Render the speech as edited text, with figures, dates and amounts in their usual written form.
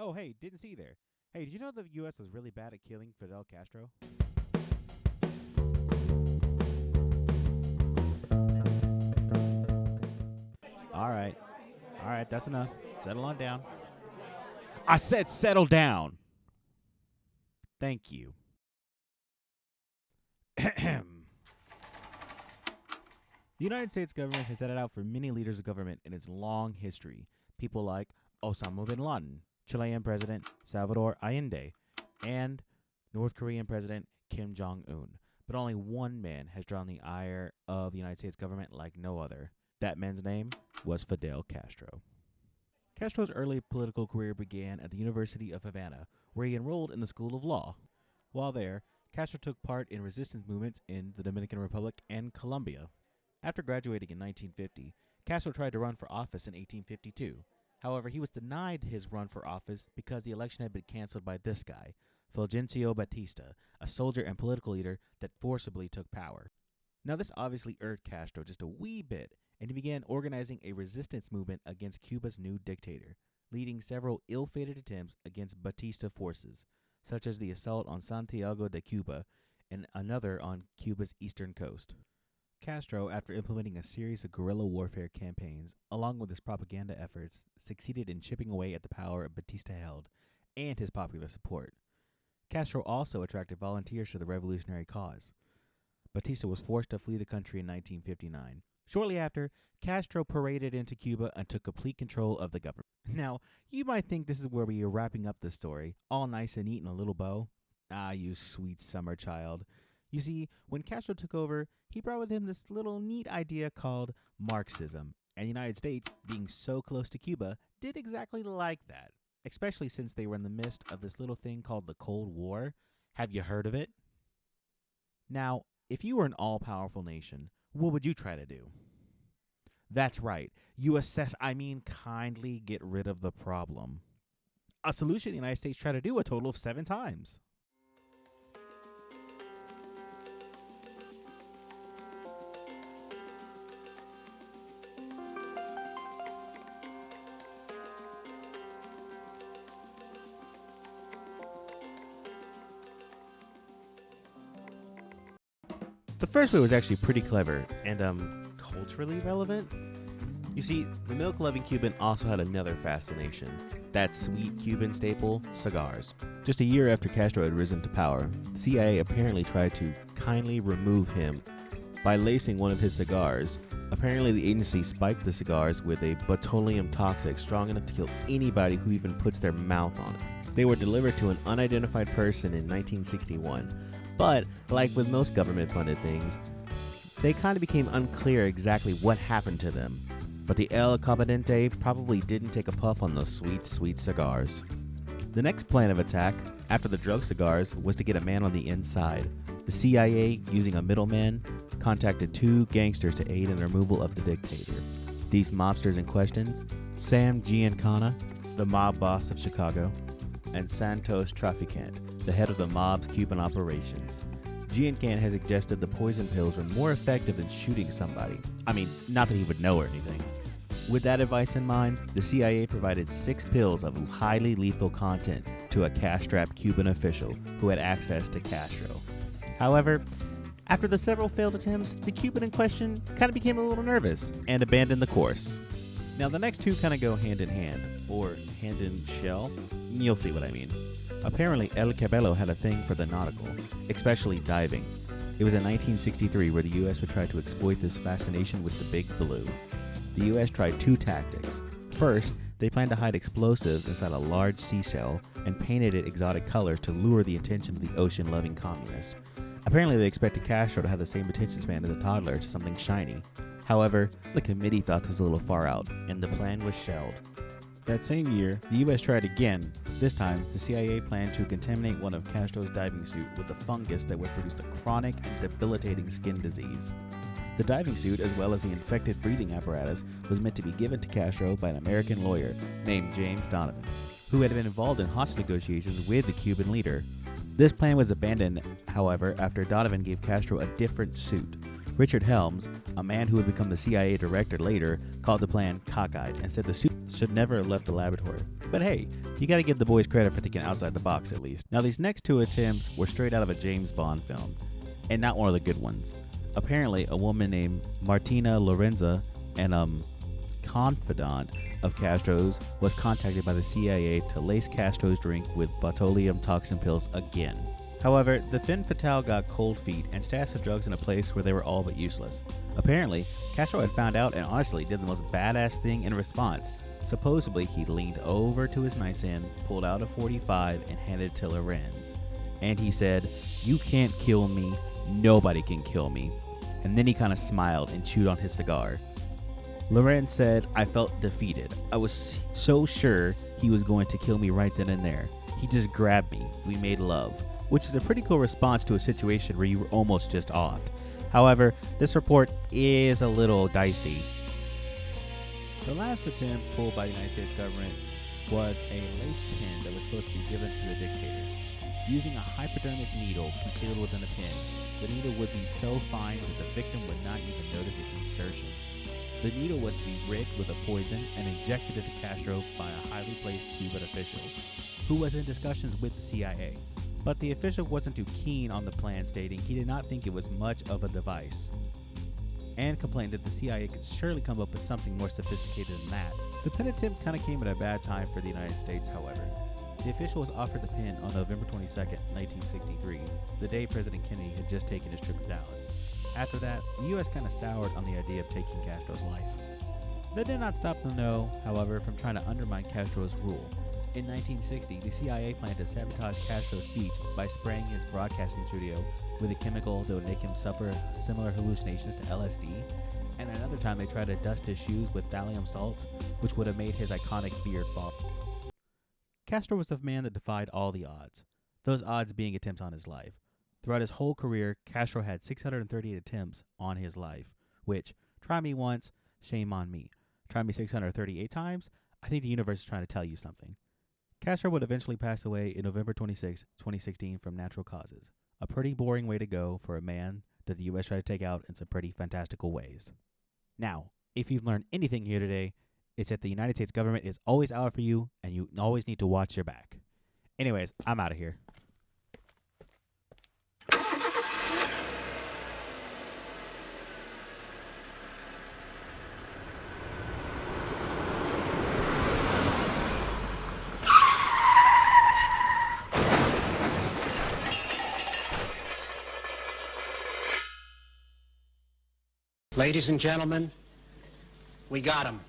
Oh, hey, didn't see you there. Hey, did you know the U.S. was really bad at killing Fidel Castro? All right. All right, that's enough. Settle on down. I said settle down. Thank you. The United States government has set it out for many leaders of government in its long history. People like Osama bin Laden, Chilean President Salvador Allende, and North Korean President Kim Jong-un. But only one man has drawn the ire of the United States government like no other. That man's name was Fidel Castro. Castro's early political career began at the University of Havana, where he enrolled in the School of Law. While there, Castro took part in resistance movements in the Dominican Republic and Colombia. After graduating in 1950, Castro tried to run for office in 1852. However, he was denied his run for office because the election had been canceled by this guy, Fulgencio Batista, a soldier and political leader that forcibly took power. Now, this obviously irked Castro just a wee bit, and he began organizing a resistance movement against Cuba's new dictator, leading several ill-fated attempts against Batista forces, such as the assault on Santiago de Cuba and another on Cuba's eastern coast. Castro, after implementing a series of guerrilla warfare campaigns, along with his propaganda efforts, succeeded in chipping away at the power Batista held and his popular support. Castro also attracted volunteers to the revolutionary cause. Batista was forced to flee the country in 1959. Shortly after, Castro paraded into Cuba and took complete control of the government. Now, you might think this is where we are wrapping up the story, all nice and neat in a little bow. Ah, you sweet summer child. You see, when Castro took over, he brought with him this little neat idea called Marxism, and the United States, being so close to Cuba, did exactly like that, especially since they were in the midst of this little thing called the Cold War. Have you heard of it? Now, if you were an all-powerful nation, what would you try to do? That's right. You kindly get rid of the problem. A solution the United States tried to do a total of 7 times. The first way was actually pretty clever and culturally relevant. You see, the milk-loving Cuban also had another fascination, that sweet Cuban staple, cigars. Just a year after Castro had risen to power, the CIA apparently tried to kindly remove him by lacing one of his cigars. Apparently, the agency spiked the cigars with a botulinum toxic strong enough to kill anybody who even puts their mouth on it. They were delivered to an unidentified person in 1961. But, like with most government-funded things, they kind of became unclear exactly what happened to them. But the El Comandante probably didn't take a puff on those sweet, sweet cigars. The next plan of attack, after the drug cigars, was to get a man on the inside. The CIA, using a middleman, contacted 2 gangsters to aid in the removal of the dictator. These mobsters in question, Sam Giancana, the mob boss of Chicago, and Santos Traficant, the head of the mob's Cuban operations. Giancan has suggested the poison pills were more effective than shooting somebody. I mean, not that he would know or anything. With that advice in mind, the CIA provided 6 pills of highly lethal content to a cash-strapped Cuban official who had access to Castro. However, after the several failed attempts, the Cuban in question kind of became a little nervous and abandoned the course. Now, the next 2 kind of go hand in hand, or hand in shell. You'll see what I mean. Apparently, El Cabello had a thing for the nautical, especially diving. It was in 1963 where the U.S. would try to exploit this fascination with the big blue. The U.S. tried 2 tactics. First, they planned to hide explosives inside a large seashell and painted it exotic colors to lure the attention of the ocean-loving communists. Apparently, they expected Castro to have the same attention span as a toddler to something shiny. However, the committee thought this was a little far out, and the plan was shelved. That same year, the U.S. tried again. This time, the CIA planned to contaminate one of Castro's diving suit with a fungus that would produce a chronic and debilitating skin disease. The diving suit, as well as the infected breathing apparatus, was meant to be given to Castro by an American lawyer named James Donovan, who had been involved in hostage negotiations with the Cuban leader. This plan was abandoned, however, after Donovan gave Castro a different suit. Richard Helms, a man who would become the CIA director later, called the plan cockeyed and said the suit should never have left the laboratory. But hey, you gotta give the boys credit for thinking outside the box at least. Now these next two attempts were straight out of a James Bond film, and not one of the good ones. Apparently, a woman named Martina Lorenza, and confidant of Castro's, was contacted by the CIA to lace Castro's drink with botulinum toxin pills again. However, the femme fatale got cold feet and stashed the drugs in a place where they were all but useless. Apparently, Castro had found out and honestly did the most badass thing in response. Supposedly, he leaned over to his nightstand, pulled out a .45, and handed it to Lorenz. And he said, "You can't kill me, nobody can kill me." And then he kind of smiled and chewed on his cigar. Lorenz said, "I felt defeated. I was so sure he was going to kill me right then and there. He just grabbed me. We made love." Which is a pretty cool response to a situation where you were almost just offed. However, this report is a little dicey. The last attempt pulled by the United States government was a lace pin that was supposed to be given to the dictator. Using a hypodermic needle concealed within a pin, the needle would be so fine that the victim would not even notice its insertion. The needle was to be rigged with a poison and injected into Castro by a highly placed Cuban official, who was in discussions with the CIA. But the official wasn't too keen on the plan, stating he did not think it was much of a device, and complained that the CIA could surely come up with something more sophisticated than that. The pin attempt kind of came at a bad time for the United States, however. The official was offered the pin on November 22nd, 1963, the day President Kennedy had just taken his trip to Dallas. After that, the U.S. kind of soured on the idea of taking Castro's life. That did not stop them, though, however, from trying to undermine Castro's rule. In 1960, the CIA planned to sabotage Castro's speech by spraying his broadcasting studio with a chemical that would make him suffer similar hallucinations to LSD, and another time they tried to dust his shoes with thallium salts, which would have made his iconic beard fall. Castro was a man that defied all the odds, those odds being attempts on his life. Throughout his whole career, Castro had 638 attempts on his life, which, try me once, shame on me. Try me 638 times, I think the universe is trying to tell you something. Castro would eventually pass away in November 26, 2016 from natural causes. A pretty boring way to go for a man that the U.S. tried to take out in some pretty fantastical ways. Now, if you've learned anything here today, it's that the United States government is always out for you, and you always need to watch your back. Anyways, I'm out of here. Ladies and gentlemen, we got him.